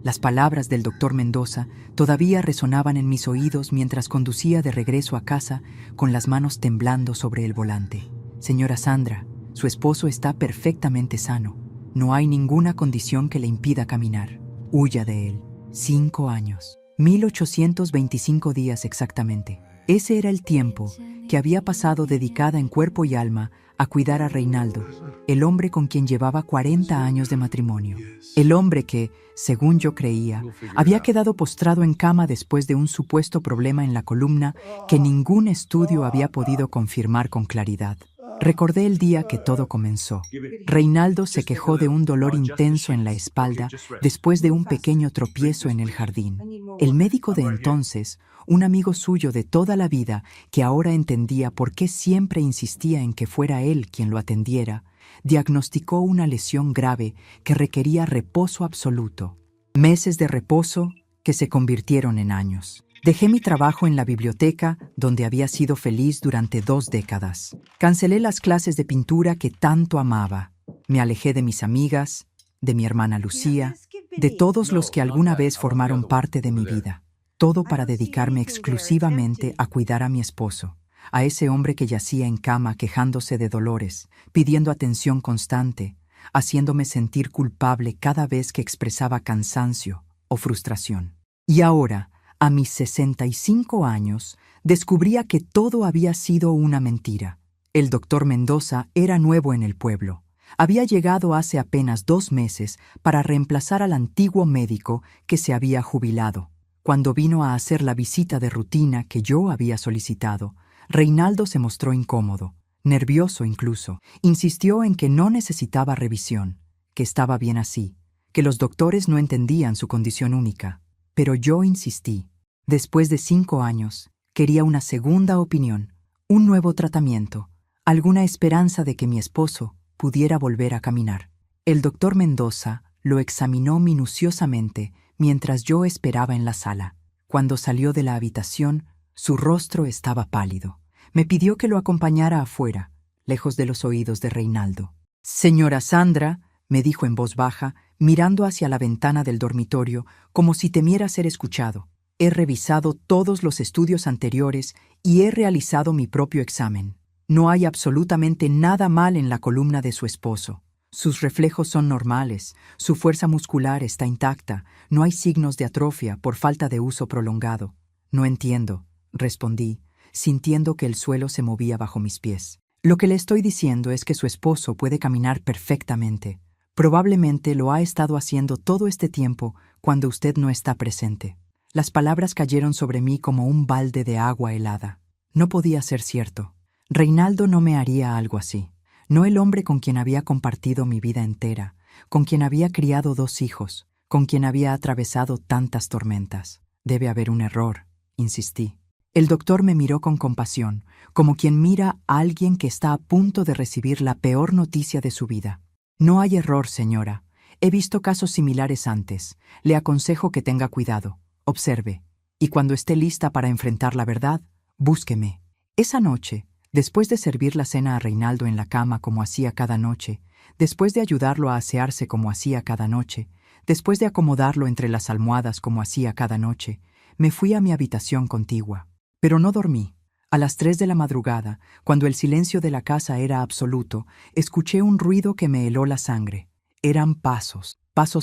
Las palabras del doctor Mendoza todavía resonaban en mis oídos mientras conducía de regreso a casa con las manos temblando sobre el volante. Señora Sandra, su esposo está perfectamente sano. No hay ninguna condición que le impida caminar. Huya de él. 5 años. 1825 días exactamente. Ese era el tiempo que había pasado dedicada en cuerpo y alma a cuidar a Reinaldo, el hombre con quien llevaba 40 años de matrimonio. El hombre que, según yo creía, había quedado postrado en cama después de un supuesto problema en la columna que ningún estudio había podido confirmar con claridad. Recordé el día que todo comenzó. Reinaldo se quejó de un dolor intenso en la espalda después de un pequeño tropiezo en el jardín. El médico de entonces, un amigo suyo de toda la vida que ahora entendía por qué siempre insistía en que fuera él quien lo atendiera, diagnosticó una lesión grave que requería reposo absoluto. Meses de reposo que se convirtieron en años. Dejé mi trabajo en la biblioteca, donde había sido feliz durante 2 décadas. Cancelé las clases de pintura que tanto amaba. Me alejé de mis amigas, de mi hermana Lucía, de todos los que alguna vez formaron parte de mi vida. Todo para dedicarme exclusivamente a cuidar a mi esposo, a ese hombre que yacía en cama quejándose de dolores, pidiendo atención constante, haciéndome sentir culpable cada vez que expresaba cansancio o frustración. Y ahora, a mis 65 años, descubría que todo había sido una mentira. El doctor Mendoza era nuevo en el pueblo. Había llegado hace apenas 2 meses para reemplazar al antiguo médico que se había jubilado. Cuando vino a hacer la visita de rutina que yo había solicitado, Reinaldo se mostró incómodo, nervioso incluso. Insistió en que no necesitaba revisión, que estaba bien así, que los doctores no entendían su condición única. Pero yo insistí. Después de 5 años, quería una segunda opinión, un nuevo tratamiento, alguna esperanza de que mi esposo pudiera volver a caminar. El doctor Mendoza lo examinó minuciosamente mientras yo esperaba en la sala. Cuando salió de la habitación, su rostro estaba pálido. Me pidió que lo acompañara afuera, lejos de los oídos de Reinaldo. «Señora Sandra», me dijo en voz baja, mirando hacia la ventana del dormitorio como si temiera ser escuchado. «He revisado todos los estudios anteriores y he realizado mi propio examen. No hay absolutamente nada mal en la columna de su esposo. Sus reflejos son normales, su fuerza muscular está intacta, no hay signos de atrofia por falta de uso prolongado». «No entiendo», respondí, sintiendo que el suelo se movía bajo mis pies. «Lo que le estoy diciendo es que su esposo puede caminar perfectamente. Probablemente lo ha estado haciendo todo este tiempo cuando usted no está presente». Las palabras cayeron sobre mí como un balde de agua helada. No podía ser cierto. Reinaldo no me haría algo así. No el hombre con quien había compartido mi vida entera, con quien había criado 2 hijos, con quien había atravesado tantas tormentas. «Debe haber un error», insistí. El doctor me miró con compasión, como quien mira a alguien que está a punto de recibir la peor noticia de su vida. «No hay error, señora. He visto casos similares antes. Le aconsejo que tenga cuidado. Observe, y cuando esté lista para enfrentar la verdad, búsqueme». Esa noche, después de servir la cena a Reinaldo en la cama como hacía cada noche, después de ayudarlo a asearse como hacía cada noche, después de acomodarlo entre las almohadas como hacía cada noche, me fui a mi habitación contigua. Pero no dormí. A las 3 de la madrugada, cuando el silencio de la casa era absoluto, escuché un ruido que me heló la sangre. Eran pasos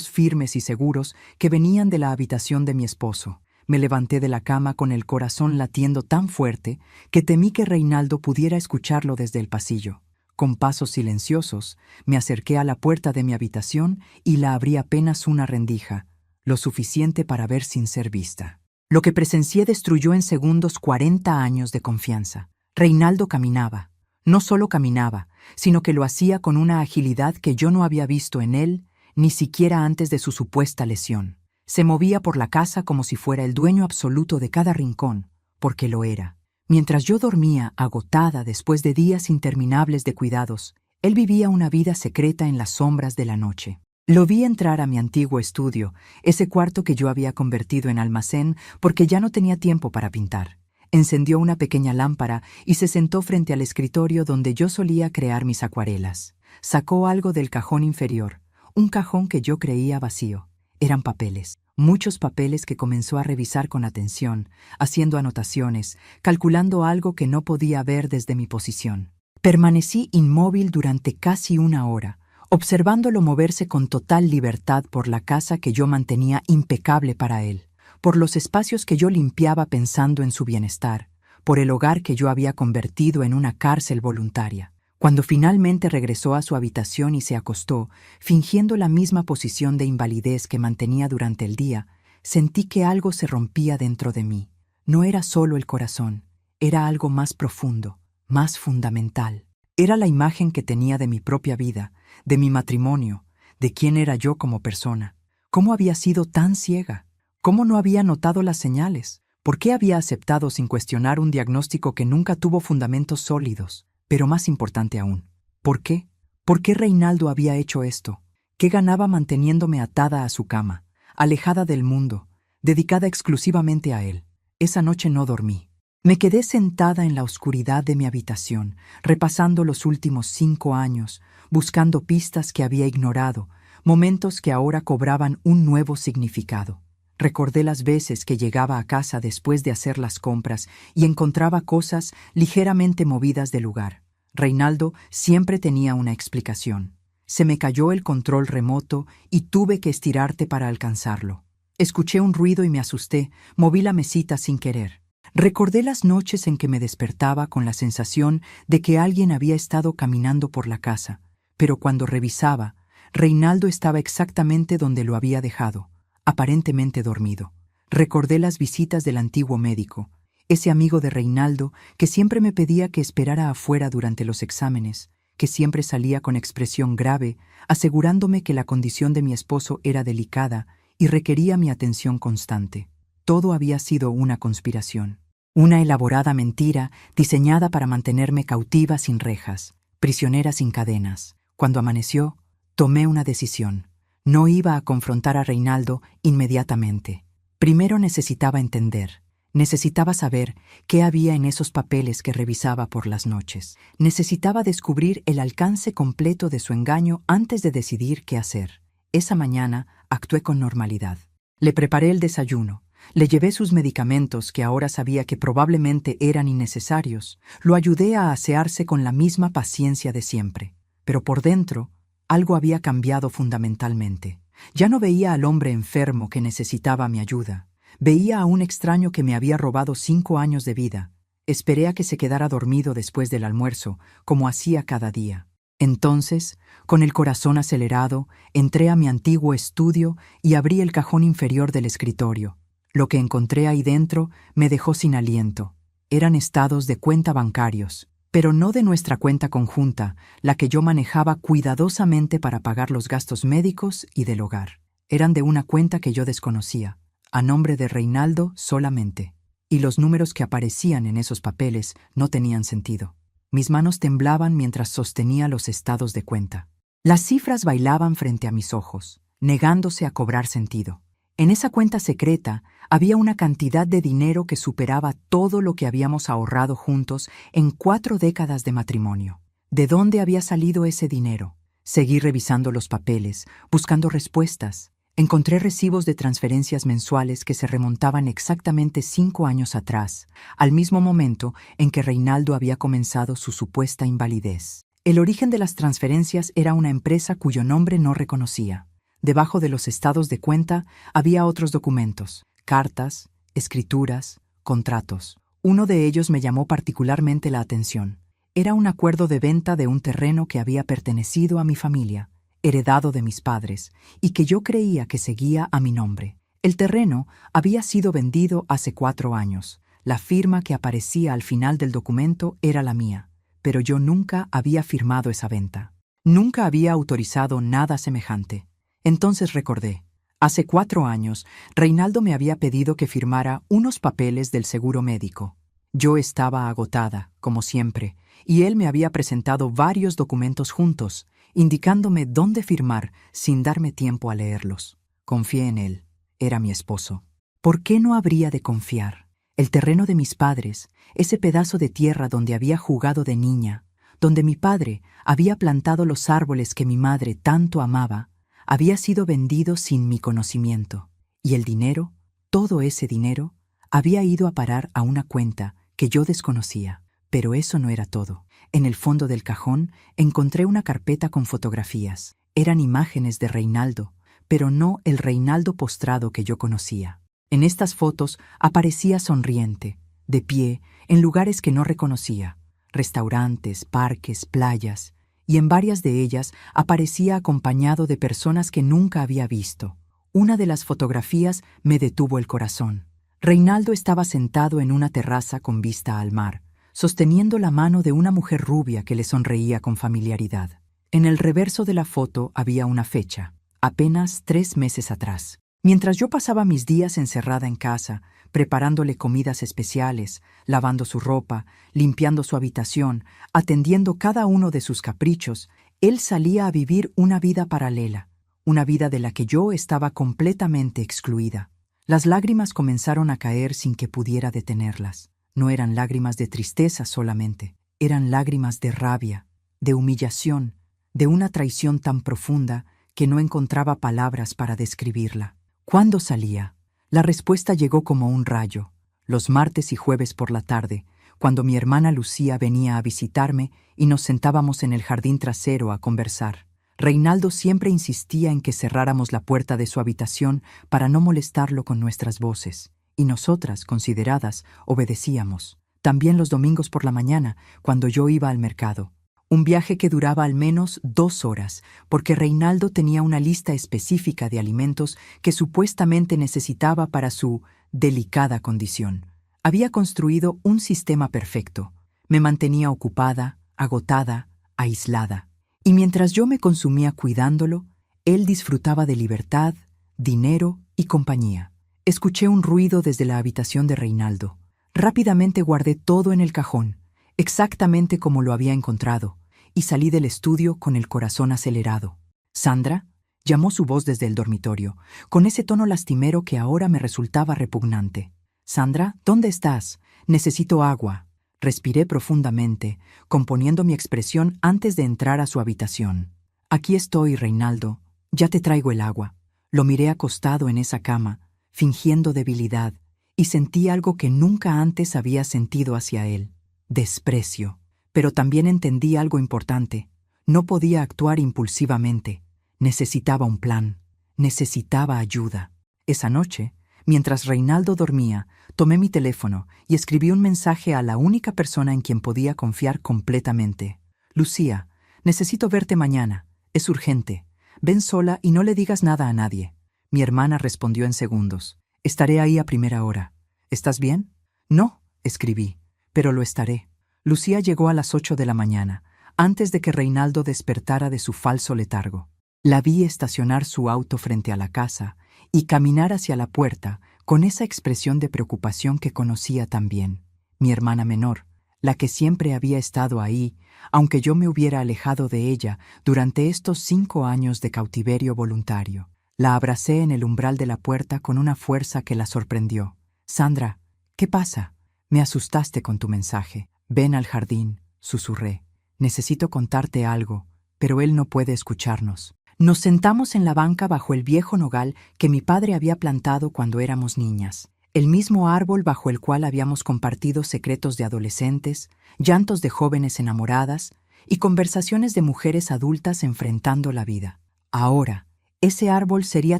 firmes y seguros que venían de la habitación de mi esposo. Me levanté de la cama con el corazón latiendo tan fuerte que temí que Reinaldo pudiera escucharlo desde el pasillo. Con pasos silenciosos, me acerqué a la puerta de mi habitación y la abrí apenas una rendija, lo suficiente para ver sin ser vista. Lo que presencié destruyó en segundos 40 años de confianza. Reinaldo caminaba. No solo caminaba, sino que lo hacía con una agilidad que yo no había visto en él, ni siquiera antes de su supuesta lesión. Se movía por la casa como si fuera el dueño absoluto de cada rincón, porque lo era. Mientras yo dormía, agotada después de días interminables de cuidados, él vivía una vida secreta en las sombras de la noche. Lo vi entrar a mi antiguo estudio, ese cuarto que yo había convertido en almacén porque ya no tenía tiempo para pintar. Encendió una pequeña lámpara y se sentó frente al escritorio donde yo solía crear mis acuarelas. Sacó algo del cajón inferior, un cajón que yo creía vacío. Eran papeles, muchos papeles que comenzó a revisar con atención, haciendo anotaciones, calculando algo que no podía ver desde mi posición. Permanecí inmóvil durante casi una hora, observándolo moverse con total libertad por la casa que yo mantenía impecable para él, por los espacios que yo limpiaba pensando en su bienestar, por el hogar que yo había convertido en una cárcel voluntaria. Cuando finalmente regresó a su habitación y se acostó, fingiendo la misma posición de invalidez que mantenía durante el día, sentí que algo se rompía dentro de mí. No era solo el corazón, era algo más profundo, más fundamental. Era la imagen que tenía de mi propia vida, de mi matrimonio, de quién era yo como persona. ¿Cómo había sido tan ciega? ¿Cómo no había notado las señales? ¿Por qué había aceptado sin cuestionar un diagnóstico que nunca tuvo fundamentos sólidos? Pero más importante aún, ¿por qué? ¿Por qué Reinaldo había hecho esto? ¿Qué ganaba manteniéndome atada a su cama, alejada del mundo, dedicada exclusivamente a él? Esa noche no dormí. Me quedé sentada en la oscuridad de mi habitación, repasando los últimos 5 años, buscando pistas que había ignorado, momentos que ahora cobraban un nuevo significado. Recordé las veces que llegaba a casa después de hacer las compras y encontraba cosas ligeramente movidas de lugar. Reinaldo siempre tenía una explicación. Se me cayó el control remoto y tuve que estirarte para alcanzarlo. Escuché un ruido y me asusté, moví la mesita sin querer. Recordé las noches en que me despertaba con la sensación de que alguien había estado caminando por la casa, pero cuando revisaba, Reinaldo estaba exactamente donde lo había dejado, aparentemente dormido. Recordé las visitas del antiguo médico, ese amigo de Reinaldo que siempre me pedía que esperara afuera durante los exámenes, que siempre salía con expresión grave, asegurándome que la condición de mi esposo era delicada y requería mi atención constante. Todo había sido una conspiración, una elaborada mentira diseñada para mantenerme cautiva sin rejas, prisionera sin cadenas. Cuando amaneció, tomé una decisión. No iba a confrontar a Reinaldo inmediatamente. Primero necesitaba entender. Necesitaba saber qué había en esos papeles que revisaba por las noches. Necesitaba descubrir el alcance completo de su engaño antes de decidir qué hacer. Esa mañana actué con normalidad. Le preparé el desayuno. Le llevé sus medicamentos que ahora sabía que probablemente eran innecesarios. Lo ayudé a asearse con la misma paciencia de siempre. Pero por dentro, algo había cambiado fundamentalmente. Ya no veía al hombre enfermo que necesitaba mi ayuda. Veía a un extraño que me había robado 5 años de vida. Esperé a que se quedara dormido después del almuerzo, como hacía cada día. Entonces, con el corazón acelerado, entré a mi antiguo estudio y abrí el cajón inferior del escritorio. Lo que encontré ahí dentro me dejó sin aliento. Eran estados de cuenta bancarios, pero no de nuestra cuenta conjunta, la que yo manejaba cuidadosamente para pagar los gastos médicos y del hogar. Eran de una cuenta que yo desconocía, a nombre de Reinaldo solamente, y los números que aparecían en esos papeles no tenían sentido. Mis manos temblaban mientras sostenía los estados de cuenta. Las cifras bailaban frente a mis ojos, negándose a cobrar sentido. En esa cuenta secreta había una cantidad de dinero que superaba todo lo que habíamos ahorrado juntos en 4 décadas de matrimonio. ¿De dónde había salido ese dinero? Seguí revisando los papeles, buscando respuestas. Encontré recibos de transferencias mensuales que se remontaban exactamente 5 años atrás, al mismo momento en que Reinaldo había comenzado su supuesta invalidez. El origen de las transferencias era una empresa cuyo nombre no reconocía. Debajo de los estados de cuenta había otros documentos, cartas, escrituras, contratos. Uno de ellos me llamó particularmente la atención. Era un acuerdo de venta de un terreno que había pertenecido a mi familia, heredado de mis padres, y que yo creía que seguía a mi nombre. El terreno había sido vendido hace 4 años. La firma que aparecía al final del documento era la mía, pero yo nunca había firmado esa venta. Nunca había autorizado nada semejante. Entonces recordé. Hace 4 años, Reinaldo me había pedido que firmara unos papeles del seguro médico. Yo estaba agotada, como siempre, y él me había presentado varios documentos juntos, indicándome dónde firmar sin darme tiempo a leerlos. Confié en él. Era mi esposo. ¿Por qué no habría de confiar? El terreno de mis padres, ese pedazo de tierra donde había jugado de niña, donde mi padre había plantado los árboles que mi madre tanto amaba, había sido vendido sin mi conocimiento. Y el dinero, todo ese dinero, había ido a parar a una cuenta que yo desconocía. Pero eso no era todo. En el fondo del cajón encontré una carpeta con fotografías. Eran imágenes de Reinaldo, pero no el Reinaldo postrado que yo conocía. En estas fotos aparecía sonriente, de pie, en lugares que no reconocía, restaurantes, parques, playas, y en varias de ellas aparecía acompañado de personas que nunca había visto. Una de las fotografías me detuvo el corazón. Reinaldo estaba sentado en una terraza con vista al mar, sosteniendo la mano de una mujer rubia que le sonreía con familiaridad. En el reverso de la foto había una fecha, apenas 3 meses atrás. Mientras yo pasaba mis días encerrada en casa, preparándole comidas especiales, lavando su ropa, limpiando su habitación, atendiendo cada uno de sus caprichos, él salía a vivir una vida paralela, una vida de la que yo estaba completamente excluida. Las lágrimas comenzaron a caer sin que pudiera detenerlas. No eran lágrimas de tristeza solamente, eran lágrimas de rabia, de humillación, de una traición tan profunda que no encontraba palabras para describirla. ¿Cuándo salía? La respuesta llegó como un rayo. Los martes y jueves por la tarde, cuando mi hermana Lucía venía a visitarme y nos sentábamos en el jardín trasero a conversar. Reinaldo siempre insistía en que cerráramos la puerta de su habitación para no molestarlo con nuestras voces, y nosotras, consideradas, obedecíamos. También los domingos por la mañana, cuando yo iba al mercado. Un viaje que duraba al menos 2 horas, porque Reinaldo tenía una lista específica de alimentos que supuestamente necesitaba para su delicada condición. Había construido un sistema perfecto. Me mantenía ocupada, agotada, aislada. Y mientras yo me consumía cuidándolo, él disfrutaba de libertad, dinero y compañía. Escuché un ruido desde la habitación de Reinaldo. Rápidamente guardé todo en el cajón, exactamente como lo había encontrado, y salí del estudio con el corazón acelerado. «¿Sandra?», llamó su voz desde el dormitorio, con ese tono lastimero que ahora me resultaba repugnante. «Sandra, ¿dónde estás? Necesito agua». Respiré profundamente, componiendo mi expresión antes de entrar a su habitación. «Aquí estoy, Reinaldo. Ya te traigo el agua». Lo miré acostado en esa cama, fingiendo debilidad, y sentí algo que nunca antes había sentido hacia él: desprecio. Pero también entendí algo importante. No podía actuar impulsivamente. Necesitaba un plan. Necesitaba ayuda. Esa noche, mientras Reinaldo dormía, tomé mi teléfono y escribí un mensaje a la única persona en quien podía confiar completamente. «Lucía, necesito verte mañana. Es urgente. Ven sola y no le digas nada a nadie». Mi hermana respondió en segundos: «Estaré ahí a primera hora. ¿Estás bien?». «No», escribí, «pero lo estaré». Lucía llegó a las 8 de la mañana, antes de que Reinaldo despertara de su falso letargo. La vi estacionar su auto frente a la casa y caminar hacia la puerta con esa expresión de preocupación que conocía tan bien. Mi hermana menor, la que siempre había estado ahí, aunque yo me hubiera alejado de ella durante estos 5 años de cautiverio voluntario. La abracé en el umbral de la puerta con una fuerza que la sorprendió. «Sandra, ¿qué pasa? Me asustaste con tu mensaje». «Ven al jardín», susurré. «Necesito contarte algo, pero él no puede escucharnos». Nos sentamos en la banca bajo el viejo nogal que mi padre había plantado cuando éramos niñas, el mismo árbol bajo el cual habíamos compartido secretos de adolescentes, llantos de jóvenes enamoradas y conversaciones de mujeres adultas enfrentando la vida. Ahora, ese árbol sería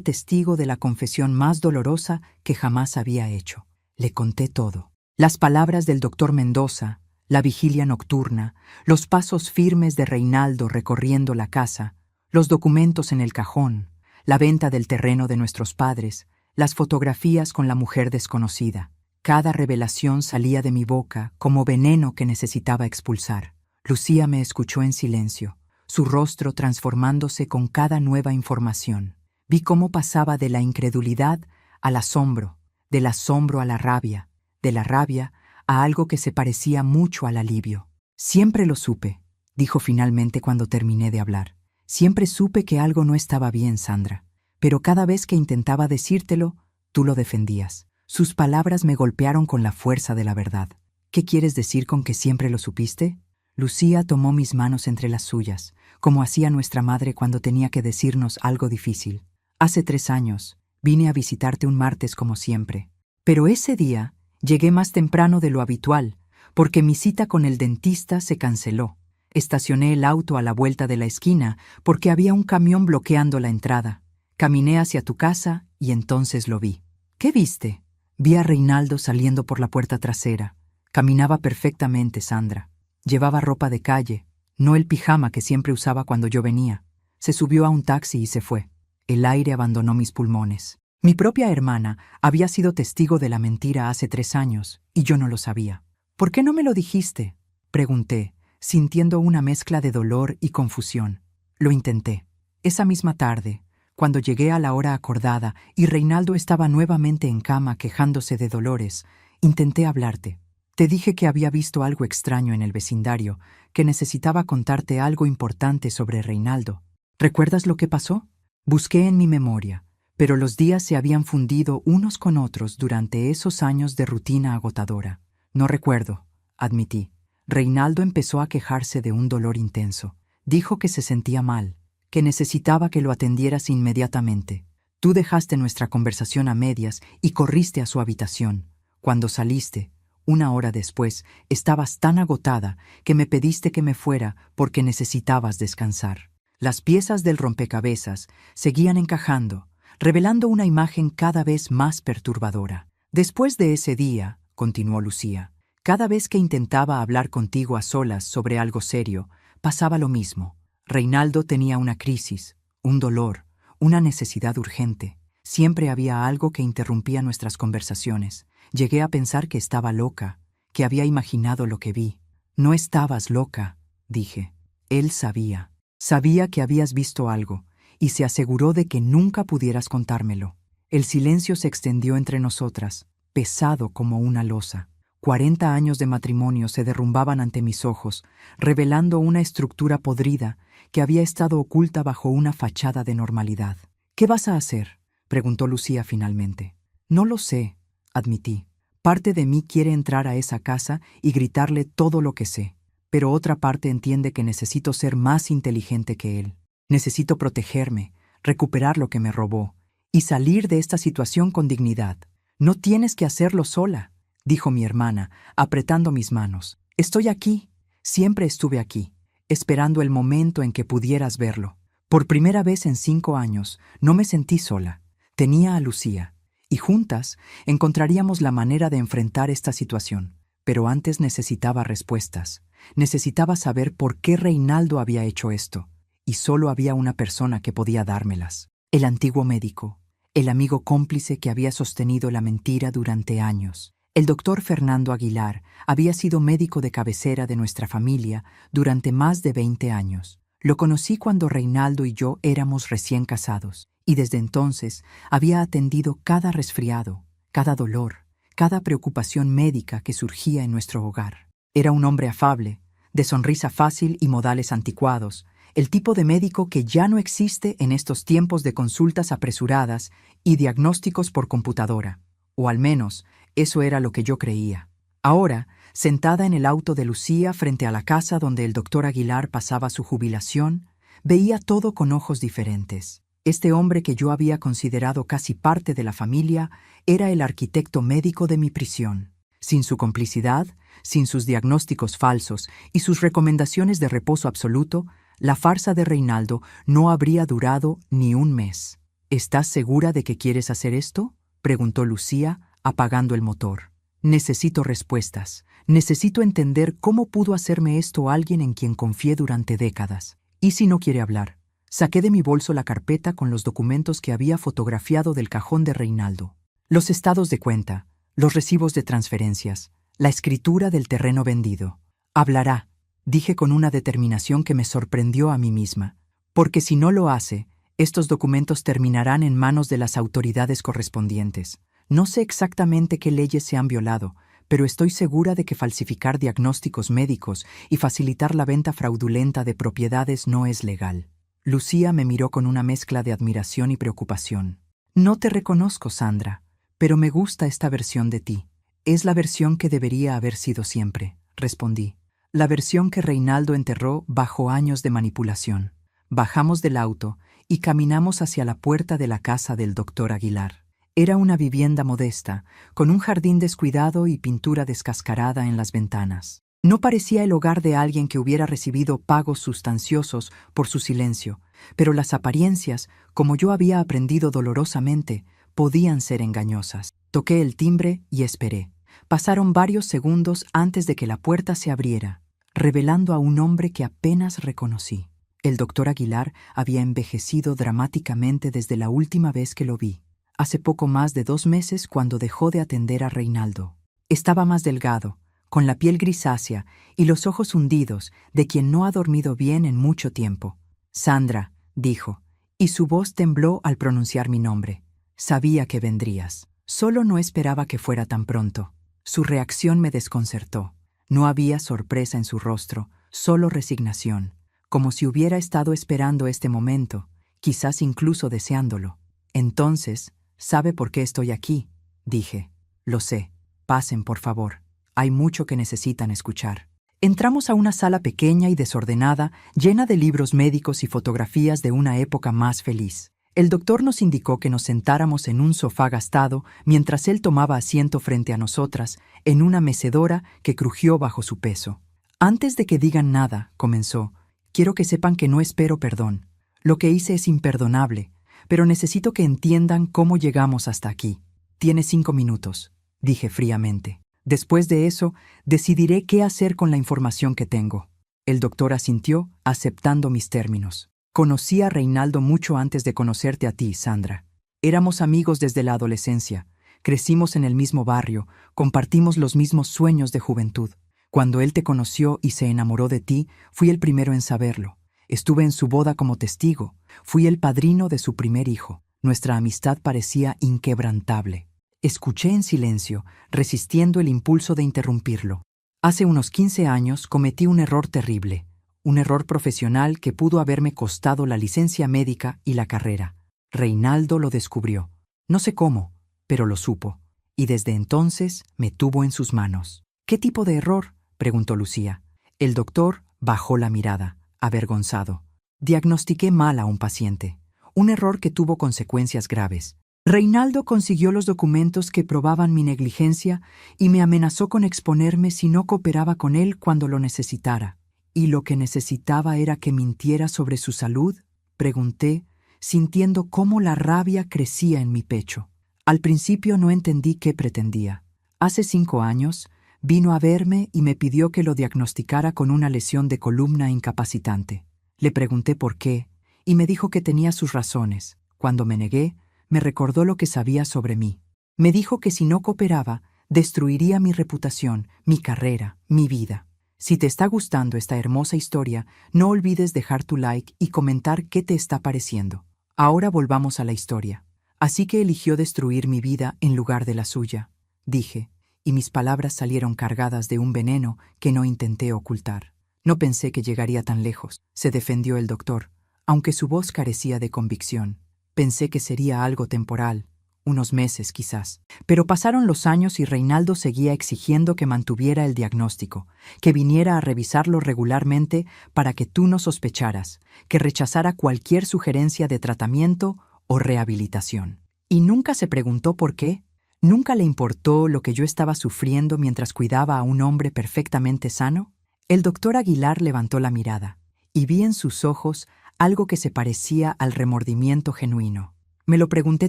testigo de la confesión más dolorosa que jamás había hecho. Le conté todo. Las palabras del doctor Mendoza, la vigilia nocturna, los pasos firmes de Reinaldo recorriendo la casa, los documentos en el cajón, la venta del terreno de nuestros padres, las fotografías con la mujer desconocida. Cada revelación salía de mi boca como veneno que necesitaba expulsar. Lucía me escuchó en silencio, su rostro transformándose con cada nueva información. Vi cómo pasaba de la incredulidad al asombro, del asombro a la rabia, de la rabia a algo que se parecía mucho al alivio. «Siempre lo supe», dijo finalmente cuando terminé de hablar. «Siempre supe que algo no estaba bien, Sandra. Pero cada vez que intentaba decírtelo, tú lo defendías». Sus palabras me golpearon con la fuerza de la verdad. «¿Qué quieres decir con que siempre lo supiste?». Lucía tomó mis manos entre las suyas, como hacía nuestra madre cuando tenía que decirnos algo difícil. «Hace 3 años, Vine a visitarte un martes como siempre. Pero ese día llegué más temprano de lo habitual, porque mi cita con el dentista se canceló. Estacioné el auto a la vuelta de la esquina porque había un camión bloqueando la entrada. Caminé hacia tu casa y entonces lo vi. ¿Qué viste? Vi a Reinaldo saliendo por la puerta trasera. Caminaba perfectamente, Sandra. Llevaba ropa de calle, no el pijama que siempre usaba cuando yo venía. Se subió a un taxi y se fue. El aire abandonó mis pulmones. Mi propia hermana había sido testigo de la mentira hace 3 años, y yo no lo sabía. ¿Por qué no me lo dijiste?, pregunté, sintiendo una mezcla de dolor y confusión. Lo intenté. Esa misma tarde, cuando llegué a la hora acordada y Reinaldo estaba nuevamente en cama quejándose de dolores, intenté hablarte. Te dije que había visto algo extraño en el vecindario, que necesitaba contarte algo importante sobre Reinaldo. ¿Recuerdas lo que pasó? Busqué en mi memoria, pero los días se habían fundido unos con otros durante esos años de rutina agotadora. No recuerdo, admití. Reinaldo empezó a quejarse de un dolor intenso. Dijo que se sentía mal, que necesitaba que lo atendieras inmediatamente. Tú dejaste nuestra conversación a medias y corriste a su habitación. Cuando saliste, 1 hora después, estabas tan agotada que me pediste que me fuera porque necesitabas descansar. Las piezas del rompecabezas seguían encajando, revelando una imagen cada vez más perturbadora. Después de ese día, continuó Lucía, cada vez que intentaba hablar contigo a solas sobre algo serio, pasaba lo mismo. Reinaldo tenía una crisis, un dolor, una necesidad urgente. Siempre había algo que interrumpía nuestras conversaciones. Llegué a pensar que estaba loca, que había imaginado lo que vi. No estabas loca, dije. Él sabía. Sabía que habías visto algo, y se aseguró de que nunca pudieras contármelo. El silencio se extendió entre nosotras, pesado como una losa. 40 años de matrimonio se derrumbaban ante mis ojos, revelando una estructura podrida que había estado oculta bajo una fachada de normalidad. ¿Qué vas a hacer?, preguntó Lucía finalmente. No lo sé, admití. Parte de mí quiere entrar a esa casa y gritarle todo lo que sé, pero otra parte entiende que necesito ser más inteligente que él. Necesito protegerme, recuperar lo que me robó y salir de esta situación con dignidad. No tienes que hacerlo sola, dijo mi hermana, apretando mis manos. Estoy aquí, siempre estuve aquí, esperando el momento en que pudieras verlo. Por primera vez en 5 años, no me sentí sola. Tenía a Lucía, y juntas encontraríamos la manera de enfrentar esta situación. Pero antes necesitaba respuestas. Necesitaba saber por qué Reinaldo había hecho esto, y solo había una persona que podía dármelas. El antiguo médico, el amigo cómplice que había sostenido la mentira durante años. El doctor Fernando Aguilar había sido médico de cabecera de nuestra familia durante más de 20 años. Lo conocí cuando Reinaldo y yo éramos recién casados, y desde entonces había atendido cada resfriado, cada dolor, cada preocupación médica que surgía en nuestro hogar. Era un hombre afable, de sonrisa fácil y modales anticuados, el tipo de médico que ya no existe en estos tiempos de consultas apresuradas y diagnósticos por computadora, o al menos eso era lo que yo creía. Ahora, sentada en el auto de Lucía frente a la casa donde el doctor Aguilar pasaba su jubilación, veía todo con ojos diferentes. Este hombre que yo había considerado casi parte de la familia era el arquitecto médico de mi prisión. Sin su complicidad, sin sus diagnósticos falsos y sus recomendaciones de reposo absoluto, la farsa de Reinaldo no habría durado ni un mes. ¿Estás segura de que quieres hacer esto?, preguntó Lucía, apagando el motor. Necesito respuestas. Necesito entender cómo pudo hacerme esto alguien en quien confié durante décadas. ¿Y si no quiere hablar? Saqué de mi bolso la carpeta con los documentos que había fotografiado del cajón de Reinaldo. Los estados de cuenta, los recibos de transferencias, la escritura del terreno vendido. Hablará, dije con una determinación que me sorprendió a mí misma. Porque si no lo hace, estos documentos terminarán en manos de las autoridades correspondientes. No sé exactamente qué leyes se han violado, pero estoy segura de que falsificar diagnósticos médicos y facilitar la venta fraudulenta de propiedades no es legal. Lucía me miró con una mezcla de admiración y preocupación. No te reconozco, Sandra, pero me gusta esta versión de ti. Es la versión que debería haber sido siempre, respondí. La versión que Reinaldo enterró bajo años de manipulación. Bajamos del auto y caminamos hacia la puerta de la casa del doctor Aguilar. Era una vivienda modesta, con un jardín descuidado y pintura descascarada en las ventanas. No parecía el hogar de alguien que hubiera recibido pagos sustanciosos por su silencio, pero las apariencias, como yo había aprendido dolorosamente, podían ser engañosas. Toqué el timbre y esperé. Pasaron varios segundos antes de que la puerta se abriera, revelando a un hombre que apenas reconocí. El doctor Aguilar había envejecido dramáticamente desde la última vez que lo vi, hace poco más de 2 meses cuando dejó de atender a Reinaldo. Estaba más delgado, con la piel grisácea y los ojos hundidos, de quien no ha dormido bien en mucho tiempo. «Sandra», dijo, y su voz tembló al pronunciar mi nombre. «Sabía que vendrías. Solo no esperaba que fuera tan pronto». Su reacción me desconcertó. No había sorpresa en su rostro, solo resignación, como si hubiera estado esperando este momento, quizás incluso deseándolo. «Entonces, ¿sabe por qué estoy aquí?», dije. «Lo sé. Pasen, por favor. Hay mucho que necesitan escuchar». Entramos a una sala pequeña y desordenada, llena de libros médicos y fotografías de una época más feliz. El doctor nos indicó que nos sentáramos en un sofá gastado mientras él tomaba asiento frente a nosotras, en una mecedora que crujió bajo su peso. «Antes de que digan nada», comenzó, «quiero que sepan que no espero perdón. Lo que hice es imperdonable, pero necesito que entiendan cómo llegamos hasta aquí». «Tiene 5 minutos», dije fríamente. «Después de eso, decidiré qué hacer con la información que tengo». El doctor asintió, aceptando mis términos. «Conocí a Reinaldo mucho antes de conocerte a ti, Sandra. Éramos amigos desde la adolescencia, crecimos en el mismo barrio, compartimos los mismos sueños de juventud. Cuando él te conoció y se enamoró de ti, fui el primero en saberlo. Estuve en su boda como testigo, fui el padrino de su primer hijo. Nuestra amistad parecía inquebrantable». Escuché en silencio, resistiendo el impulso de interrumpirlo. Hace unos 15 años cometí un error terrible, un error profesional que pudo haberme costado la licencia médica y la carrera. Reinaldo lo descubrió. No sé cómo, pero lo supo, y desde entonces me tuvo en sus manos. «¿Qué tipo de error?», preguntó Lucía. El doctor bajó la mirada, avergonzado. «Diagnostiqué mal a un paciente, un error que tuvo consecuencias graves. Reinaldo consiguió los documentos que probaban mi negligencia y me amenazó con exponerme si no cooperaba con él cuando lo necesitara». «¿Y lo que necesitaba era que mintiera sobre su salud?», pregunté, sintiendo cómo la rabia crecía en mi pecho. Al principio no entendí qué pretendía. Hace 5 años, vino a verme y me pidió que lo diagnosticara con una lesión de columna incapacitante. Le pregunté por qué, y me dijo que tenía sus razones. Cuando me negué, me recordó lo que sabía sobre mí. Me dijo que si no cooperaba, destruiría mi reputación, mi carrera, mi vida. Si te está gustando esta hermosa historia, no olvides dejar tu like y comentar qué te está pareciendo. Ahora volvamos a la historia. «Así que eligió destruir mi vida en lugar de la suya», dije, y mis palabras salieron cargadas de un veneno que no intenté ocultar. «No pensé que llegaría tan lejos», se defendió el doctor, aunque su voz carecía de convicción. «Pensé que sería algo temporal, unos meses quizás. Pero pasaron los años y Reinaldo seguía exigiendo que mantuviera el diagnóstico, que viniera a revisarlo regularmente para que tú no sospecharas, que rechazara cualquier sugerencia de tratamiento o rehabilitación. Y nunca se preguntó por qué. ¿Nunca le importó lo que yo estaba sufriendo mientras cuidaba a un hombre perfectamente sano?» El doctor Aguilar levantó la mirada, y vi en sus ojos algo que se parecía al remordimiento genuino. «Me lo pregunté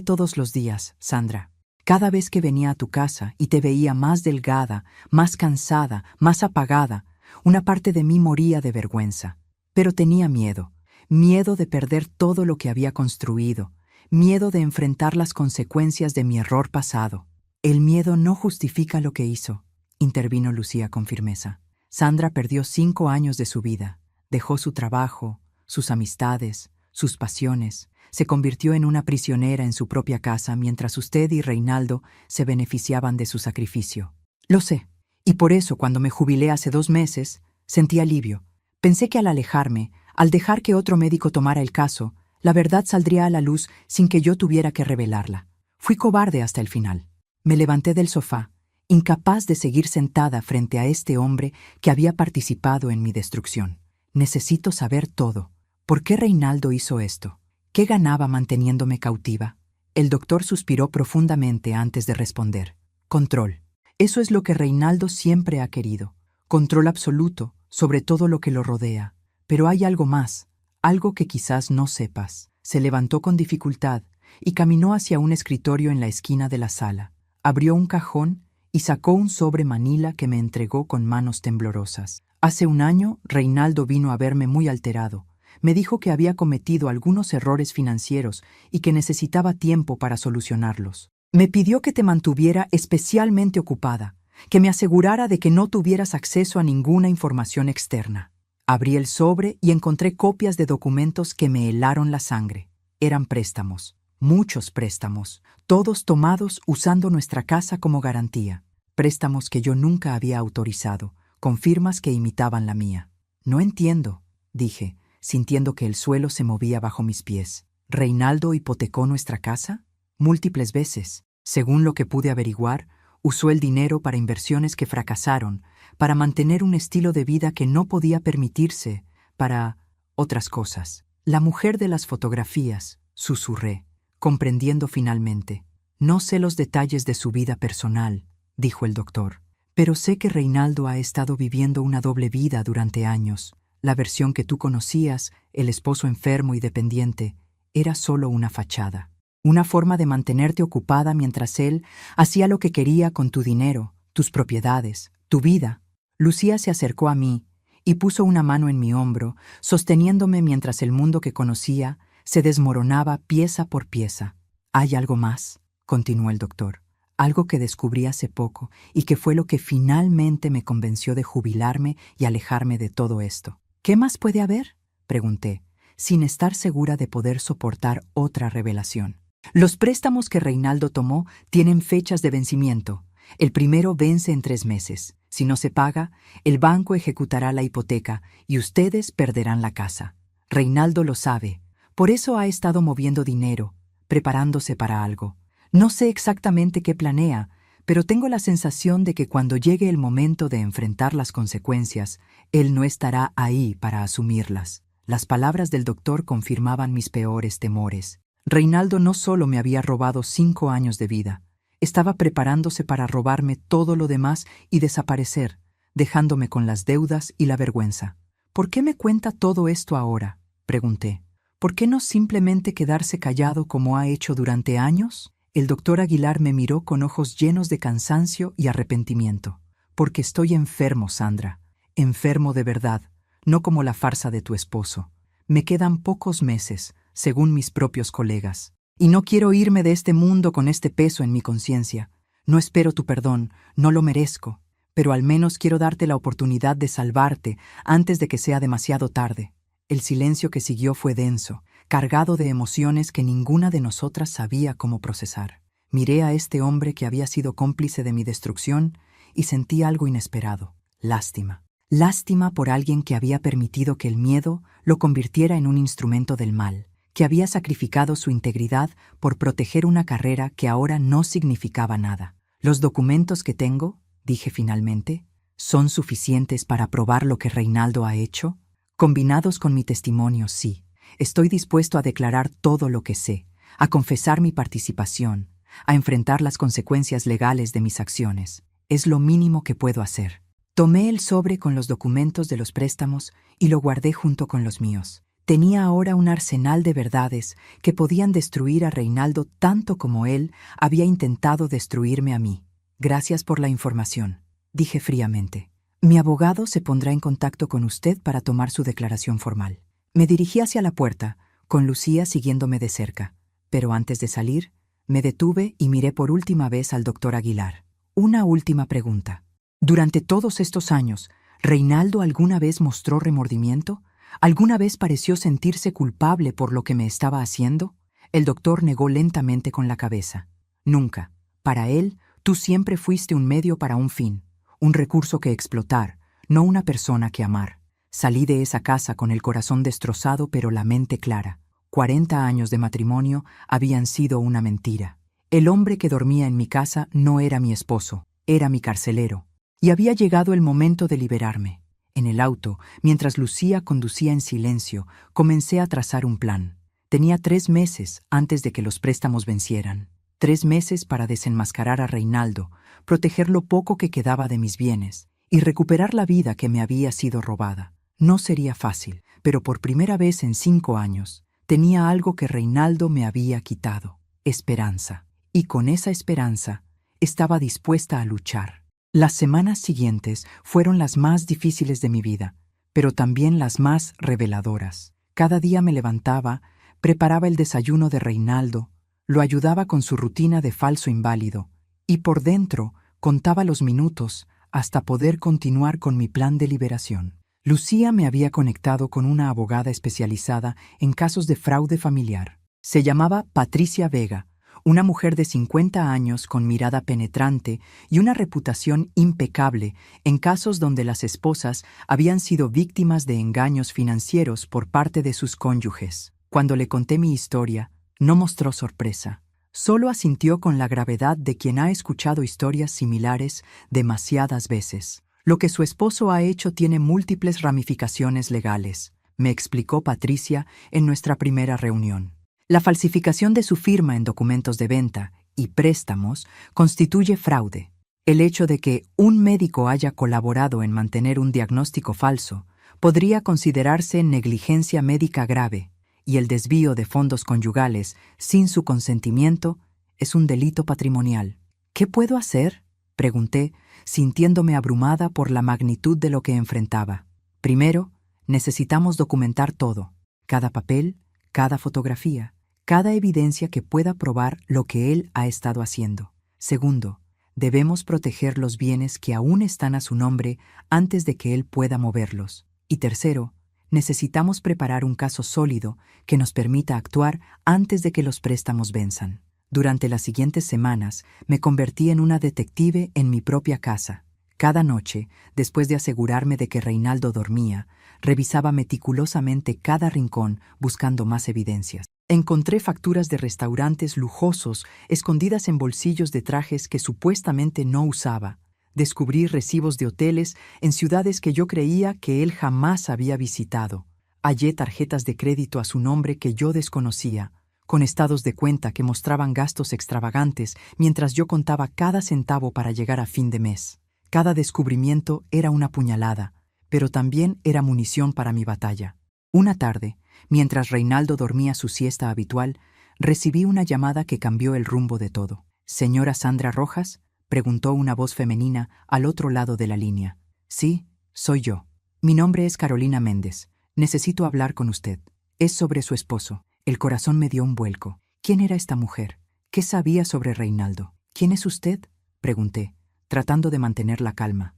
todos los días, Sandra. Cada vez que venía a tu casa y te veía más delgada, más cansada, más apagada, una parte de mí moría de vergüenza. Pero tenía miedo, miedo de perder todo lo que había construido, miedo de enfrentar las consecuencias de mi error pasado». «El miedo no justifica lo que hizo», intervino Lucía con firmeza. «Sandra perdió 5 años de su vida, dejó su trabajo, sus amistades, sus pasiones. Se convirtió en una prisionera en su propia casa mientras usted y Reinaldo se beneficiaban de su sacrificio. Lo sé, y por eso cuando me jubilé hace 2 meses, sentí alivio. Pensé que al alejarme, al dejar que otro médico tomara el caso, la verdad saldría a la luz sin que yo tuviera que revelarla. Fui cobarde hasta el final. Me levanté del sofá, incapaz de seguir sentada frente a este hombre que había participado en mi destrucción. Necesito saber todo. ¿Por qué Reinaldo hizo esto? ¿Qué ganaba manteniéndome cautiva? El doctor suspiró profundamente antes de responder. Control. Eso es lo que Reinaldo siempre ha querido. Control absoluto sobre todo lo que lo rodea. Pero hay algo más, algo que quizás no sepas. Se levantó con dificultad y caminó hacia un escritorio en la esquina de la sala. Abrió un cajón y sacó un sobre manila que me entregó con manos temblorosas. Hace un año, Reinaldo vino a verme muy alterado. Me dijo que había cometido algunos errores financieros y que necesitaba tiempo para solucionarlos. Me pidió que te mantuviera especialmente ocupada, que me asegurara de que no tuvieras acceso a ninguna información externa. Abrí el sobre y encontré copias de documentos que me helaron la sangre. Eran préstamos, muchos préstamos, todos tomados usando nuestra casa como garantía. Préstamos que yo nunca había autorizado, con firmas que imitaban la mía. No entiendo, dije, sintiendo que el suelo se movía bajo mis pies. ¿Reinaldo hipotecó nuestra casa? Múltiples veces. Según lo que pude averiguar, usó el dinero para inversiones que fracasaron, para mantener un estilo de vida que no podía permitirse, para otras cosas. La mujer de las fotografías, susurré, comprendiendo finalmente. No sé los detalles de su vida personal, dijo el doctor, pero sé que Reinaldo ha estado viviendo una doble vida durante años. La versión que tú conocías, el esposo enfermo y dependiente, era solo una fachada. Una forma de mantenerte ocupada mientras él hacía lo que quería con tu dinero, tus propiedades, tu vida. Lucía se acercó a mí y puso una mano en mi hombro, sosteniéndome mientras el mundo que conocía se desmoronaba pieza por pieza. «¿Hay algo más?», continuó el doctor. «Algo que descubrí hace poco y que fue lo que finalmente me convenció de jubilarme y alejarme de todo esto». «¿Qué más puede haber?», pregunté, sin estar segura de poder soportar otra revelación. «Los préstamos que Reinaldo tomó tienen fechas de vencimiento. El primero vence en 3 meses. Si no se paga, el banco ejecutará la hipoteca y ustedes perderán la casa. Reinaldo lo sabe. Por eso ha estado moviendo dinero, preparándose para algo. No sé exactamente qué planea, pero tengo la sensación de que cuando llegue el momento de enfrentar las consecuencias, él no estará ahí para asumirlas». Las palabras del doctor confirmaban mis peores temores. Reinaldo no solo me había robado 5 años de vida, estaba preparándose para robarme todo lo demás y desaparecer, dejándome con las deudas y la vergüenza. «¿Por qué me cuenta todo esto ahora?», pregunté. «¿Por qué no simplemente quedarse callado como ha hecho durante años?». El doctor Aguilar me miró con ojos llenos de cansancio y arrepentimiento. «Porque estoy enfermo, Sandra. Enfermo de verdad, no como la farsa de tu esposo. Me quedan pocos meses, según mis propios colegas. Y no quiero irme de este mundo con este peso en mi conciencia. No espero tu perdón, no lo merezco, pero al menos quiero darte la oportunidad de salvarte antes de que sea demasiado tarde». El silencio que siguió fue denso, cargado de emociones que ninguna de nosotras sabía cómo procesar. Miré a este hombre que había sido cómplice de mi destrucción y sentí algo inesperado: lástima. Lástima por alguien que había permitido que el miedo lo convirtiera en un instrumento del mal, que había sacrificado su integridad por proteger una carrera que ahora no significaba nada. «Los documentos que tengo», dije finalmente, «son suficientes para probar lo que Reinaldo ha hecho. Combinados con mi testimonio, sí. Estoy dispuesto a declarar todo lo que sé, a confesar mi participación, a enfrentar las consecuencias legales de mis acciones. Es lo mínimo que puedo hacer». Tomé el sobre con los documentos de los préstamos y lo guardé junto con los míos. Tenía ahora un arsenal de verdades que podían destruir a Reinaldo tanto como él había intentado destruirme a mí. «Gracias por la información», dije fríamente. «Mi abogado se pondrá en contacto con usted para tomar su declaración formal». Me dirigí hacia la puerta, con Lucía siguiéndome de cerca. Pero antes de salir, me detuve y miré por última vez al doctor Aguilar. Una última pregunta. Durante todos estos años, ¿Reinaldo alguna vez mostró remordimiento? ¿Alguna vez pareció sentirse culpable por lo que me estaba haciendo? El doctor negó lentamente con la cabeza. «Nunca. Para él, tú siempre fuiste un medio para un fin, un recurso que explotar, no una persona que amar. Salí de esa casa con el corazón destrozado pero la mente clara. 40 años de matrimonio habían sido una mentira. El hombre que dormía en mi casa no era mi esposo, era mi carcelero. Y había llegado el momento de liberarme. En el auto, mientras Lucía conducía en silencio, comencé a trazar un plan. Tenía 3 meses antes de que los préstamos vencieran. 3 meses para desenmascarar a Reinaldo, proteger lo poco que quedaba de mis bienes y recuperar la vida que me había sido robada. No sería fácil, pero por primera vez en 5 años, tenía algo que Reinaldo me había quitado: esperanza. Y con esa esperanza, estaba dispuesta a luchar. Las semanas siguientes fueron las más difíciles de mi vida, pero también las más reveladoras. Cada día me levantaba, preparaba el desayuno de Reinaldo, lo ayudaba con su rutina de falso inválido, y por dentro contaba los minutos hasta poder continuar con mi plan de liberación. Lucía me había conectado con una abogada especializada en casos de fraude familiar. Se llamaba Patricia Vega, una mujer de 50 años con mirada penetrante y una reputación impecable en casos donde las esposas habían sido víctimas de engaños financieros por parte de sus cónyuges. Cuando le conté mi historia, no mostró sorpresa. Solo asintió con la gravedad de quien ha escuchado historias similares demasiadas veces. Lo que su esposo ha hecho tiene múltiples ramificaciones legales, me explicó Patricia en nuestra primera reunión. La falsificación de su firma en documentos de venta y préstamos constituye fraude. El hecho de que un médico haya colaborado en mantener un diagnóstico falso podría considerarse negligencia médica grave, y el desvío de fondos conyugales sin su consentimiento es un delito patrimonial. ¿Qué puedo hacer?, pregunté, sintiéndome abrumada por la magnitud de lo que enfrentaba. Primero, necesitamos documentar todo: cada papel, cada fotografía, cada evidencia que pueda probar lo que él ha estado haciendo. Segundo, debemos proteger los bienes que aún están a su nombre antes de que él pueda moverlos. Y tercero, necesitamos preparar un caso sólido que nos permita actuar antes de que los préstamos venzan. Durante las siguientes semanas, me convertí en una detective en mi propia casa. Cada noche, después de asegurarme de que Reinaldo dormía, revisaba meticulosamente cada rincón buscando más evidencias. Encontré facturas de restaurantes lujosos escondidas en bolsillos de trajes que supuestamente no usaba. Descubrí recibos de hoteles en ciudades que yo creía que él jamás había visitado. Hallé tarjetas de crédito a su nombre que yo desconocía, con estados de cuenta que mostraban gastos extravagantes mientras yo contaba cada centavo para llegar a fin de mes. Cada descubrimiento era una puñalada, pero también era munición para mi batalla. Una tarde, mientras Reinaldo dormía su siesta habitual, recibí una llamada que cambió el rumbo de todo. «¿Señora Sandra Rojas?», preguntó una voz femenina al otro lado de la línea. «Sí, soy yo. Mi nombre es Carolina Méndez. Necesito hablar con usted. Es sobre su esposo». El corazón me dio un vuelco. ¿Quién era esta mujer? ¿Qué sabía sobre Reinaldo? «¿Quién es usted?», pregunté, tratando de mantener la calma.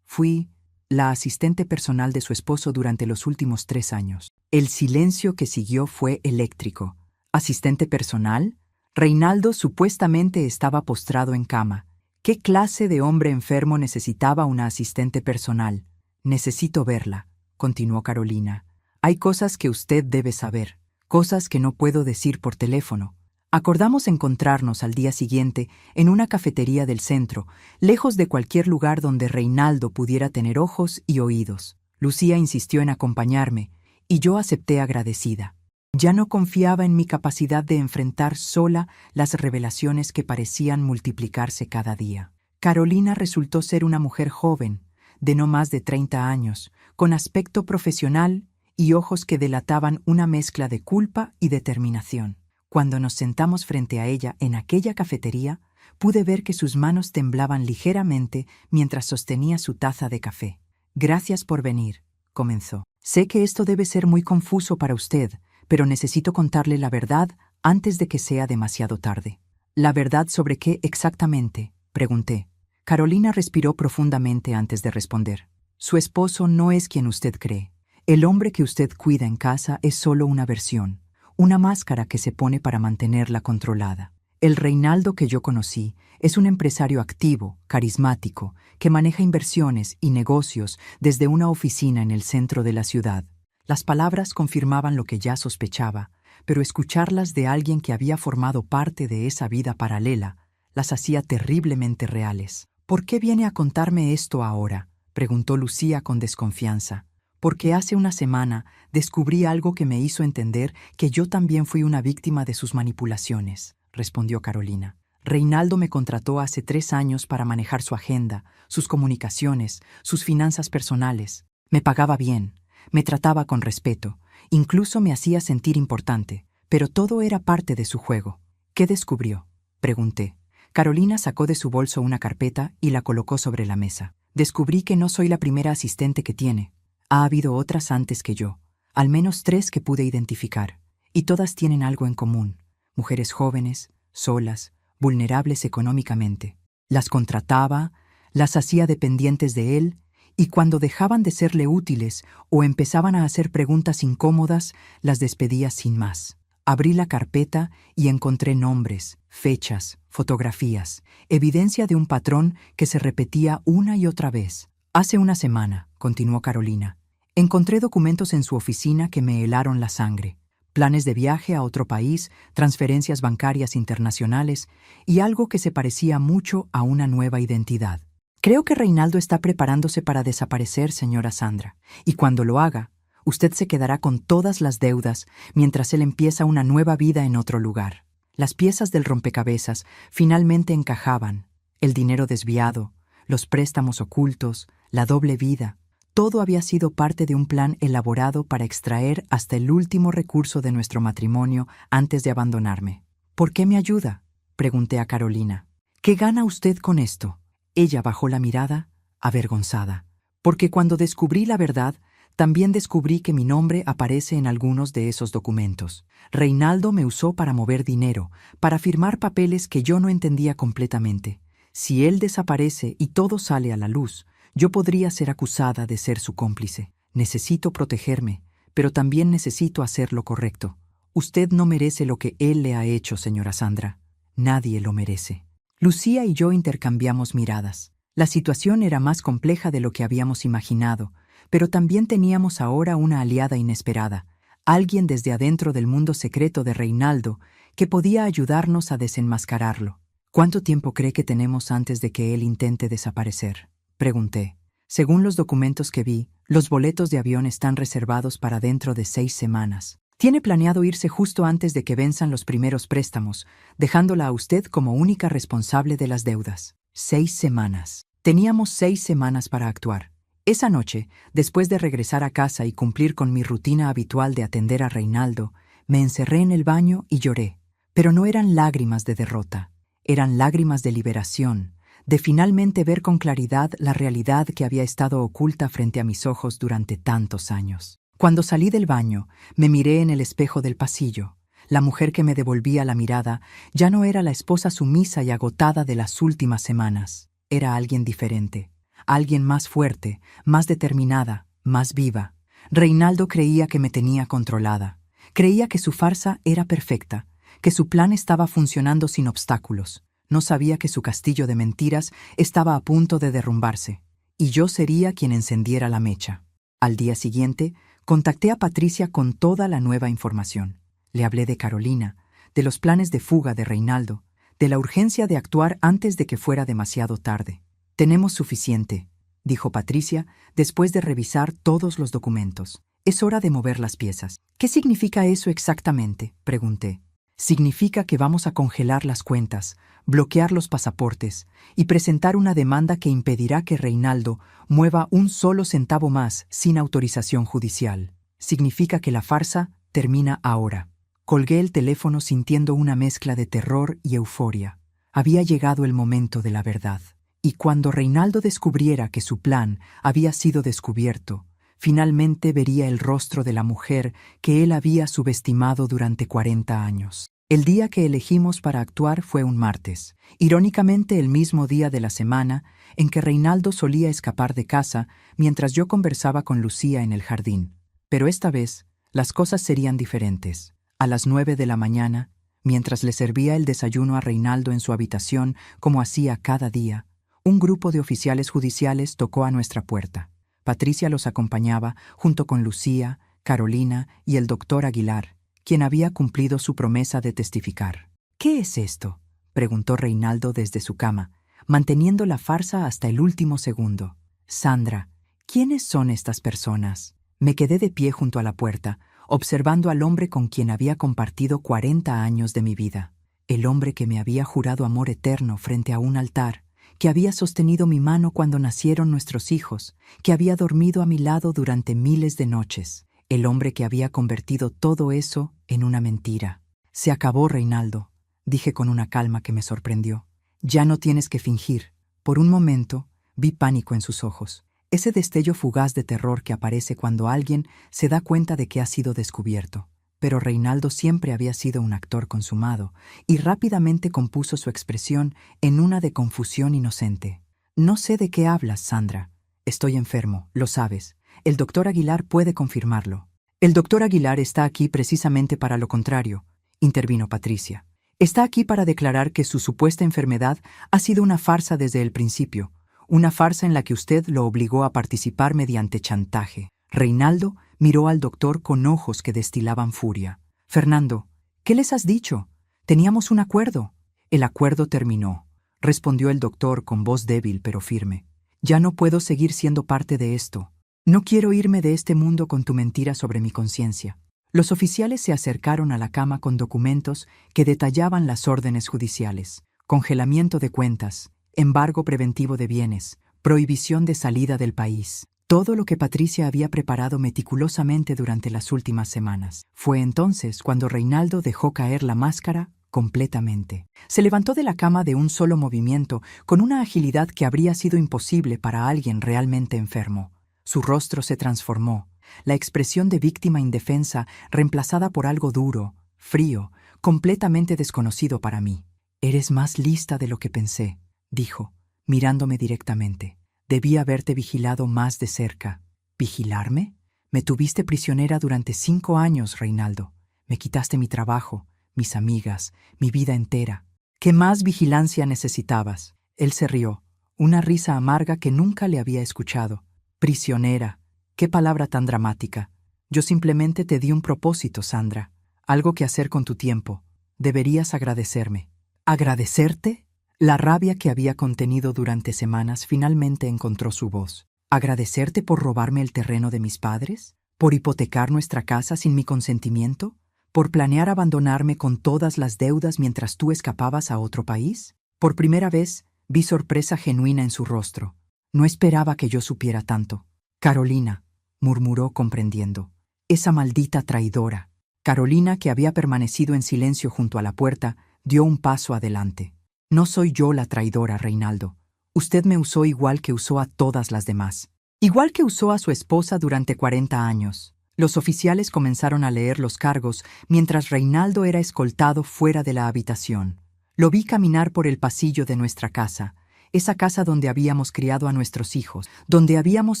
Fui la asistente personal de su esposo durante los últimos 3 años. El silencio que siguió fue eléctrico. ¿Asistente personal? Reinaldo supuestamente estaba postrado en cama. ¿Qué clase de hombre enfermo necesitaba una asistente personal? «Necesito verla», continuó Carolina. «Hay cosas que usted debe saber, cosas que no puedo decir por teléfono». Acordamos encontrarnos al día siguiente en una cafetería del centro, lejos de cualquier lugar donde Reinaldo pudiera tener ojos y oídos. Lucía insistió en acompañarme, y yo acepté agradecida. Ya no confiaba en mi capacidad de enfrentar sola las revelaciones que parecían multiplicarse cada día. Carolina resultó ser una mujer joven, de no más de 30 años, con aspecto profesional y ojos que delataban una mezcla de culpa y determinación. Cuando nos sentamos frente a ella en aquella cafetería, pude ver que sus manos temblaban ligeramente mientras sostenía su taza de café. «Gracias por venir», comenzó. «Sé que esto debe ser muy confuso para usted, pero necesito contarle la verdad antes de que sea demasiado tarde». «¿La verdad sobre qué exactamente?», pregunté. Carolina respiró profundamente antes de responder. «Su esposo no es quien usted cree. El hombre que usted cuida en casa es solo una versión, una máscara que se pone para mantenerla controlada. El Reinaldo que yo conocí es un empresario activo, carismático, que maneja inversiones y negocios desde una oficina en el centro de la ciudad». Las palabras confirmaban lo que ya sospechaba, pero escucharlas de alguien que había formado parte de esa vida paralela las hacía terriblemente reales. «¿Por qué viene a contarme esto ahora?», preguntó Lucía con desconfianza. porque hace una semana descubrí algo que me hizo entender que yo también fui una víctima de sus manipulaciones, respondió Carolina. Reinaldo me contrató hace 3 años para manejar su agenda, sus comunicaciones, sus finanzas personales. Me pagaba bien, me trataba con respeto, incluso me hacía sentir importante, pero todo era parte de su juego. ¿Qué descubrió?, pregunté. Carolina sacó de su bolso una carpeta y la colocó sobre la mesa. Descubrí que no soy la primera asistente que tiene. Ha habido otras antes que yo, al menos 3 que pude identificar, y todas tienen algo en común: mujeres jóvenes, solas, vulnerables económicamente. Las contrataba, las hacía dependientes de él, y cuando dejaban de serle útiles o empezaban a hacer preguntas incómodas, las despedía sin más. Abrí la carpeta y encontré nombres, fechas, fotografías, evidencia de un patrón que se repetía una y otra vez. Hace una semana, continuó Carolina, encontré documentos en su oficina que me helaron la sangre. Planes de viaje a otro país, transferencias bancarias internacionales y algo que se parecía mucho a una nueva identidad. Creo que Reinaldo está preparándose para desaparecer, señora Sandra, y cuando lo haga, usted se quedará con todas las deudas mientras él empieza una nueva vida en otro lugar. Las piezas del rompecabezas finalmente encajaban: el dinero desviado, los préstamos ocultos, la doble vida. Todo había sido parte de un plan elaborado para extraer hasta el último recurso de nuestro matrimonio antes de abandonarme. ¿Por qué me ayuda?, pregunté a Carolina. ¿Qué gana usted con esto? Ella bajó la mirada, avergonzada. Porque cuando descubrí la verdad, también descubrí que mi nombre aparece en algunos de esos documentos. Reinaldo me usó para mover dinero, para firmar papeles que yo no entendía completamente. Si él desaparece y todo sale a la luz, yo podría ser acusada de ser su cómplice. Necesito protegerme, pero también necesito hacer lo correcto. Usted no merece lo que él le ha hecho, señora Sandra. Nadie lo merece. Lucía y yo intercambiamos miradas. La situación era más compleja de lo que habíamos imaginado, pero también teníamos ahora una aliada inesperada, alguien desde adentro del mundo secreto de Reinaldo que podía ayudarnos a desenmascararlo. ¿Cuánto tiempo cree que tenemos antes de que él intente desaparecer?, pregunté. Según los documentos que vi, los boletos de avión están reservados para dentro de 6 semanas. Tiene planeado irse justo antes de que venzan los primeros préstamos, dejándola a usted como única responsable de las deudas. 6 semanas. Teníamos 6 semanas para actuar. Esa noche, después de regresar a casa y cumplir con mi rutina habitual de atender a Reinaldo, me encerré en el baño y lloré. Pero no eran lágrimas de derrota, eran lágrimas de liberación, de finalmente ver con claridad la realidad que había estado oculta frente a mis ojos durante tantos años. Cuando salí del baño, me miré en el espejo del pasillo. La mujer que me devolvía la mirada ya no era la esposa sumisa y agotada de las últimas semanas. Era alguien diferente, alguien más fuerte, más determinada, más viva. Reinaldo creía que me tenía controlada. Creía que su farsa era perfecta, que su plan estaba funcionando sin obstáculos. No sabía que su castillo de mentiras estaba a punto de derrumbarse, y yo sería quien encendiera la mecha. Al día siguiente, contacté a Patricia con toda la nueva información. Le hablé de Carolina, de los planes de fuga de Reinaldo, de la urgencia de actuar antes de que fuera demasiado tarde. «Tenemos suficiente», dijo Patricia, después de revisar todos los documentos. «Es hora de mover las piezas». «¿Qué significa eso exactamente?», pregunté. «Significa que vamos a congelar las cuentas, bloquear los pasaportes y presentar una demanda que impedirá que Reinaldo mueva un solo centavo más sin autorización judicial. Significa que la farsa termina ahora». Colgué el teléfono sintiendo una mezcla de terror y euforia. Había llegado el momento de la verdad. Y cuando Reinaldo descubriera que su plan había sido descubierto, finalmente vería el rostro de la mujer que él había subestimado durante 40 años. El día que elegimos para actuar fue un martes, irónicamente el mismo día de la semana en que Reinaldo solía escapar de casa mientras yo conversaba con Lucía en el jardín. Pero esta vez, las cosas serían diferentes. A las 9 de la mañana, mientras le servía el desayuno a Reinaldo en su habitación como hacía cada día, un grupo de oficiales judiciales tocó a nuestra puerta. Patricia los acompañaba junto con Lucía, Carolina y el doctor Aguilar, quien había cumplido su promesa de testificar. «¿Qué es esto?», preguntó Reinaldo desde su cama, manteniendo la farsa hasta el último segundo. «Sandra, ¿quiénes son estas personas?». Me quedé de pie junto a la puerta, observando al hombre con quien había compartido 40 años de mi vida. El hombre que me había jurado amor eterno frente a un altar, que había sostenido mi mano cuando nacieron nuestros hijos, que había dormido a mi lado durante miles de noches. El hombre que había convertido todo eso en una mentira. Se acabó, Reinaldo, dije con una calma que me sorprendió. Ya no tienes que fingir. Por un momento, vi pánico en sus ojos. Ese destello fugaz de terror que aparece cuando alguien se da cuenta de que ha sido descubierto. Pero Reinaldo siempre había sido un actor consumado, y rápidamente compuso su expresión en una de confusión inocente. No sé de qué hablas, Sandra. Estoy enfermo, lo sabes. El doctor Aguilar puede confirmarlo. El doctor Aguilar está aquí precisamente para lo contrario, intervino Patricia. Está aquí para declarar que su supuesta enfermedad ha sido una farsa desde el principio, una farsa en la que usted lo obligó a participar mediante chantaje. Reinaldo miró al doctor con ojos que destilaban furia. Fernando, ¿qué les has dicho? Teníamos un acuerdo. El acuerdo terminó, respondió el doctor con voz débil pero firme. Ya no puedo seguir siendo parte de esto. No quiero irme de este mundo con tu mentira sobre mi conciencia. Los oficiales se acercaron a la cama con documentos que detallaban las órdenes judiciales: congelamiento de cuentas, embargo preventivo de bienes, prohibición de salida del país. Todo lo que Patricia había preparado meticulosamente durante las últimas semanas. Fue entonces cuando Reinaldo dejó caer la máscara completamente. Se levantó de la cama de un solo movimiento, con una agilidad que habría sido imposible para alguien realmente enfermo. Su rostro se transformó, la expresión de víctima indefensa reemplazada por algo duro, frío, completamente desconocido para mí. «Eres más lista de lo que pensé», dijo, mirándome directamente. «Debí haberte vigilado más de cerca». «¿Vigilarme? Me tuviste prisionera durante 5 años, Reinaldo. Me quitaste mi trabajo, mis amigas, mi vida entera. ¿Qué más vigilancia necesitabas?» Él se rió, una risa amarga que nunca le había escuchado. «Prisionera. Qué palabra tan dramática. Yo simplemente te di un propósito, Sandra. Algo que hacer con tu tiempo. Deberías agradecerme». ¿Agradecerte? La rabia que había contenido durante semanas finalmente encontró su voz. ¿Agradecerte por robarme el terreno de mis padres? ¿Por hipotecar nuestra casa sin mi consentimiento? ¿Por planear abandonarme con todas las deudas mientras tú escapabas a otro país? Por primera vez, vi sorpresa genuina en su rostro. No esperaba que yo supiera tanto. «Carolina», murmuró comprendiendo. «Esa maldita traidora». Carolina, que había permanecido en silencio junto a la puerta, dio un paso adelante. «No soy yo la traidora, Reinaldo. Usted me usó igual que usó a todas las demás. Igual que usó a su esposa durante 40 años. Los oficiales comenzaron a leer los cargos mientras Reinaldo era escoltado fuera de la habitación. Lo vi caminar por el pasillo de nuestra casa, esa casa donde habíamos criado a nuestros hijos, donde habíamos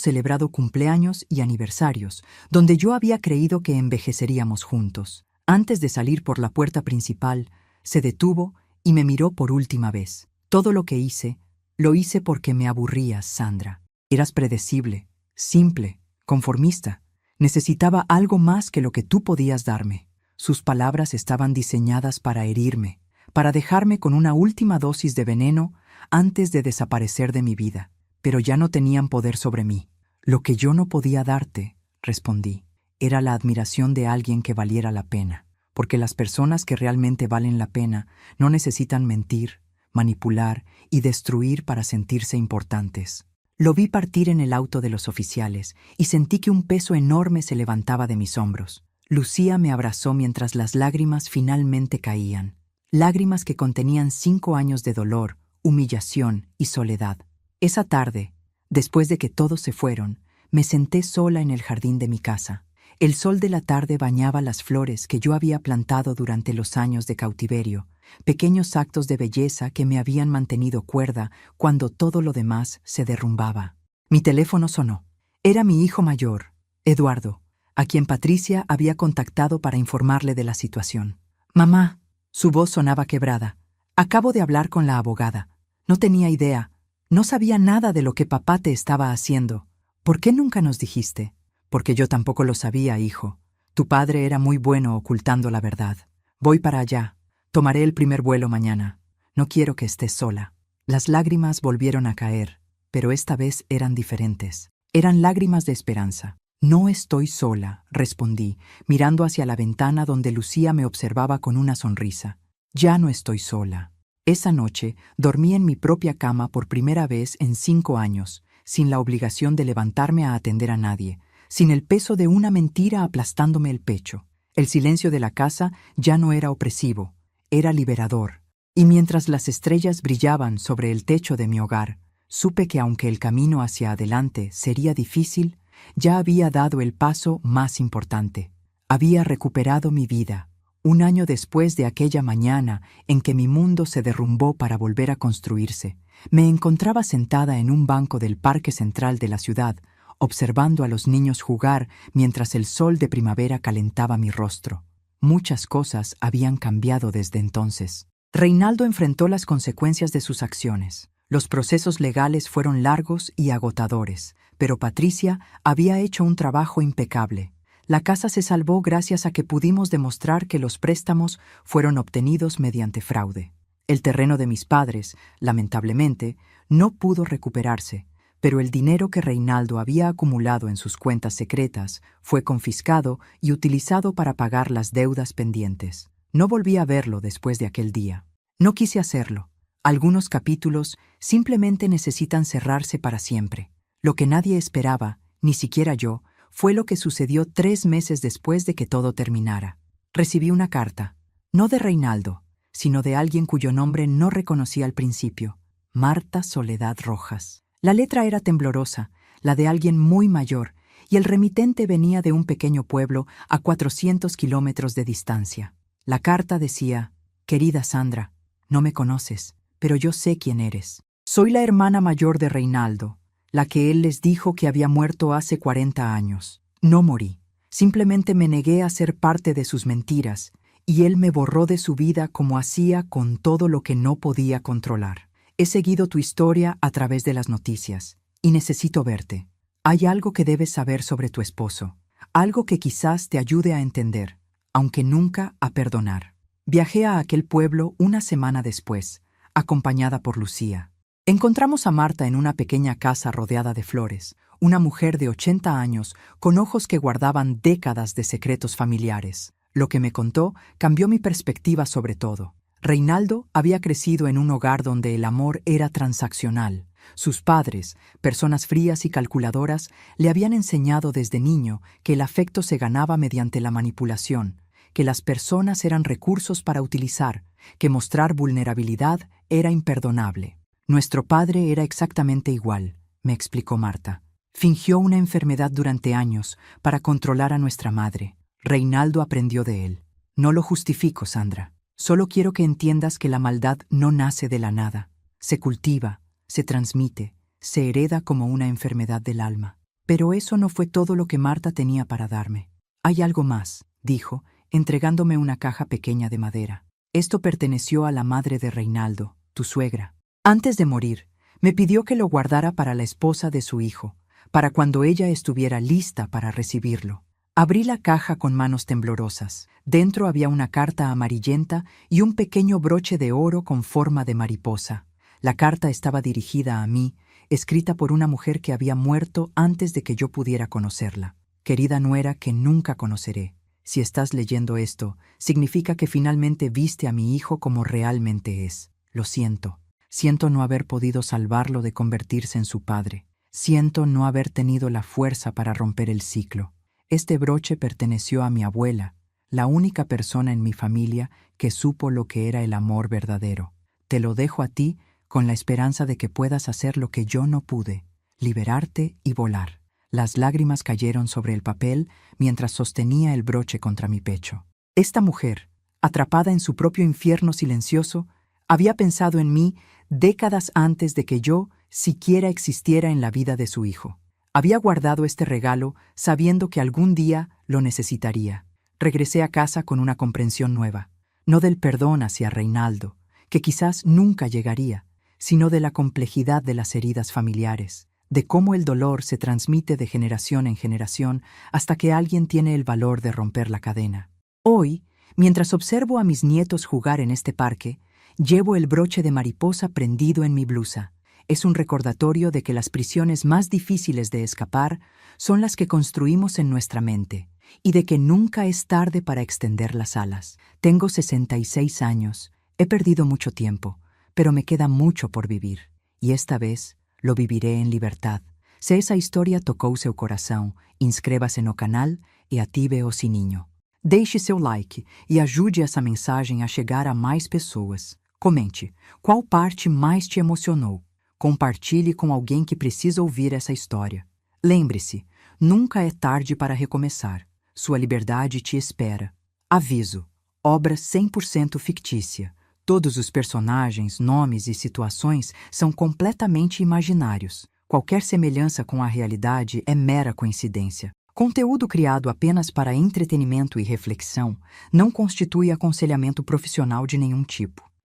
celebrado cumpleaños y aniversarios, donde yo había creído que envejeceríamos juntos. Antes de salir por la puerta principal, se detuvo y me miró por última vez. Todo lo que hice, lo hice porque me aburrías, Sandra. Eras predecible, simple, conformista. Necesitaba algo más que lo que tú podías darme. Sus palabras estaban diseñadas para herirme, para dejarme con una última dosis de veneno antes de desaparecer de mi vida, pero ya no tenían poder sobre mí. «Lo que yo no podía darte», respondí, «era la admiración de alguien que valiera la pena, porque las personas que realmente valen la pena no necesitan mentir, manipular y destruir para sentirse importantes». Lo vi partir en el auto de los oficiales y sentí que un peso enorme se levantaba de mis hombros. Lucía me abrazó mientras las lágrimas finalmente caían. Lágrimas que contenían 5 años de dolor, humillación y soledad. Esa tarde, después de que todos se fueron, me senté sola en el jardín de mi casa. El sol de la tarde bañaba las flores que yo había plantado durante los años de cautiverio, pequeños actos de belleza que me habían mantenido cuerda cuando todo lo demás se derrumbaba. Mi teléfono sonó. Era mi hijo mayor, Eduardo, a quien Patricia había contactado para informarle de la situación. «Mamá», su voz sonaba quebrada, «acabo de hablar con la abogada. No tenía idea. No sabía nada de lo que papá te estaba haciendo. ¿Por qué nunca nos dijiste?» «Porque yo tampoco lo sabía, hijo. Tu padre era muy bueno ocultando la verdad. Voy para allá. Tomaré el primer vuelo mañana. No quiero que estés sola». Las lágrimas volvieron a caer, pero esta vez eran diferentes. Eran lágrimas de esperanza. No estoy sola, respondí, mirando hacia la ventana donde Lucía me observaba con una sonrisa. Ya no estoy sola. Esa noche dormí en mi propia cama por primera vez en 5 años, sin la obligación de levantarme a atender a nadie, sin el peso de una mentira aplastándome el pecho. El silencio de la casa ya no era opresivo, era liberador. Y mientras las estrellas brillaban sobre el techo de mi hogar, supe que aunque el camino hacia adelante sería difícil, ya había dado el paso más importante. Había recuperado mi vida. 1 año después de aquella mañana en que mi mundo se derrumbó para volver a construirse, me encontraba sentada en un banco del parque central de la ciudad, observando a los niños jugar mientras el sol de primavera calentaba mi rostro. Muchas cosas habían cambiado desde entonces. Reinaldo enfrentó las consecuencias de sus acciones. Los procesos legales fueron largos y agotadores, pero Patricia había hecho un trabajo impecable. La casa se salvó gracias a que pudimos demostrar que los préstamos fueron obtenidos mediante fraude. El terreno de mis padres, lamentablemente, no pudo recuperarse, pero el dinero que Reinaldo había acumulado en sus cuentas secretas fue confiscado y utilizado para pagar las deudas pendientes. No volví a verlo después de aquel día. No quise hacerlo. Algunos capítulos simplemente necesitan cerrarse para siempre. Lo que nadie esperaba, ni siquiera yo, fue lo que sucedió 3 meses después de que todo terminara. Recibí una carta, no de Reinaldo, sino de alguien cuyo nombre no reconocí al principio, Marta Soledad Rojas. La letra era temblorosa, la de alguien muy mayor, y el remitente venía de un pequeño pueblo a 400 kilómetros de distancia. La carta decía: «Querida Sandra, no me conoces, pero yo sé quién eres. Soy la hermana mayor de Reinaldo, la que él les dijo que había muerto hace 40 años. No morí, simplemente me negué a ser parte de sus mentiras, y él me borró de su vida como hacía con todo lo que no podía controlar. He seguido tu historia a través de las noticias, y necesito verte. Hay algo que debes saber sobre tu esposo, algo que quizás te ayude a entender, aunque nunca a perdonar». Viajé a aquel pueblo 1 semana después, acompañada por Lucía. Encontramos a Marta en una pequeña casa rodeada de flores, una mujer de 80 años con ojos que guardaban décadas de secretos familiares. Lo que me contó cambió mi perspectiva sobre todo. Reinaldo había crecido en un hogar donde el amor era transaccional. Sus padres, personas frías y calculadoras, le habían enseñado desde niño que el afecto se ganaba mediante la manipulación, que las personas eran recursos para utilizar, que mostrar vulnerabilidad era imperdonable. Nuestro padre era exactamente igual, me explicó Marta. Fingió una enfermedad durante años para controlar a nuestra madre. Reinaldo aprendió de él. No lo justifico, Sandra. Solo quiero que entiendas que la maldad no nace de la nada. Se cultiva, se transmite, se hereda como una enfermedad del alma. Pero eso no fue todo lo que Marta tenía para darme. Hay algo más, dijo, entregándome una caja pequeña de madera. Esto perteneció a la madre de Reinaldo, tu suegra. Antes de morir, me pidió que lo guardara para la esposa de su hijo, para cuando ella estuviera lista para recibirlo. Abrí la caja con manos temblorosas. Dentro había una carta amarillenta y un pequeño broche de oro con forma de mariposa. La carta estaba dirigida a mí, escrita por una mujer que había muerto antes de que yo pudiera conocerla. Querida nuera que nunca conoceré. Si estás leyendo esto, significa que finalmente viste a mi hijo como realmente es. Lo siento. Siento no haber podido salvarlo de convertirse en su padre. Siento no haber tenido la fuerza para romper el ciclo. Este broche perteneció a mi abuela, la única persona en mi familia que supo lo que era el amor verdadero. Te lo dejo a ti con la esperanza de que puedas hacer lo que yo no pude, liberarte y volar. Las lágrimas cayeron sobre el papel mientras sostenía el broche contra mi pecho. Esta mujer, atrapada en su propio infierno silencioso, había pensado en mí décadas antes de que yo siquiera existiera en la vida de su hijo. Había guardado este regalo sabiendo que algún día lo necesitaría. Regresé a casa con una comprensión nueva, no del perdón hacia Reinaldo, que quizás nunca llegaría, sino de la complejidad de las heridas familiares, de cómo el dolor se transmite de generación en generación hasta que alguien tiene el valor de romper la cadena. Hoy, mientras observo a mis nietos jugar en este parque, llevo el broche de mariposa prendido en mi blusa. Es un recordatorio de que las prisiones más difíciles de escapar son las que construimos en nuestra mente, y de que nunca es tarde para extender las alas. Tengo 66 años, he perdido mucho tiempo, pero me queda mucho por vivir, e esta vez lo viviré en libertad. Se essa história tocou seu coração, inscreva-se no canal e ative o sininho. Deixe seu like e ajude essa mensagem a chegar a mais pessoas. Comente, qual parte mais te emocionou? Compartilhe com alguém que precisa ouvir essa história. Lembre-se, nunca é tarde para recomeçar. Sua liberdade te espera. Aviso: obra 100% fictícia. Todos os personagens, nomes e situações são completamente imaginários. Qualquer semelhança com a realidade é mera coincidência. Conteúdo criado apenas para entretenimento e reflexão não constitui aconselhamento profissional de nenhum tipo.